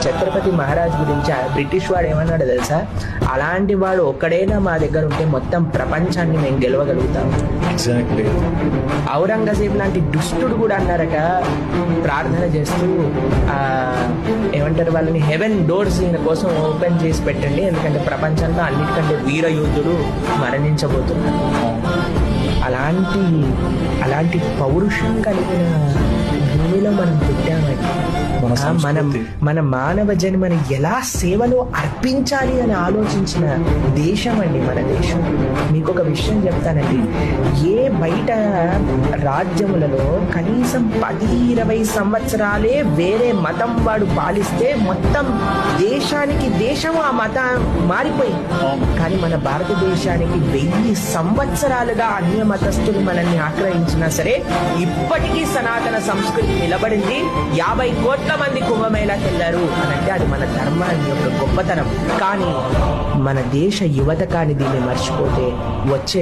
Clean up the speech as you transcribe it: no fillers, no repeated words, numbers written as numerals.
ఛత్రపతి మహారాజ్ గురించి బ్రిటిష్ వాడు ఏమన్నాడు తెలుసా? అలాంటి వాడు ఒక్కడైనా మా దగ్గర ఉంటే మొత్తం ప్రపంచాన్ని మేము గెలవగలుగుతాం. ఎగ్జాక్ట్లీ. ఔరంగజేబ్ లాంటి దుష్టుడు కూడా అన్నారట, ప్రార్థన చేస్తూ ఏమంటారు, వాళ్ళని హెవెన్ డోర్స్ ఈయన కోసం ఓపెన్ చేసి పెట్టండి, ఎందుకంటే ప్రపంచంలో అన్నిటికంటే వీర యోధుడు మరణించబోతున్నారు. అలాంటి పౌరుషం కలిగిన భూమిలో మనం పుట్టామండి. మన మానవ జన్మని ఎలా సేవలో అర్పించాలి అని ఆలోచించిన దేశం అండి మన దేశం. మీకు ఒక విషయం చెప్తానండి, ఏ బయట రాజ్యములలో కనీసం 10-20 సంవత్సరాలే వేరే మతం వాడు పాలిస్తే మొత్తం దేశము ఆ మతం మారిపోయింది. కానీ మన భారతదేశానికి 1000 సంవత్సరాలుగా అన్య మతస్థులు మనల్ని ఆక్రమించినా సరే ఇప్పటికీ సనాతన సంస్కృతి నిలబడింది. 50 కోట్ల మంది కుంభమేళాకి వెళ్ళారు అని అంటే అది మన ధర్మాన్ని యొక్క గొప్పతనం. కానీ మన దేశ యువత కానీ దీన్ని మర్చిపోతే వచ్చే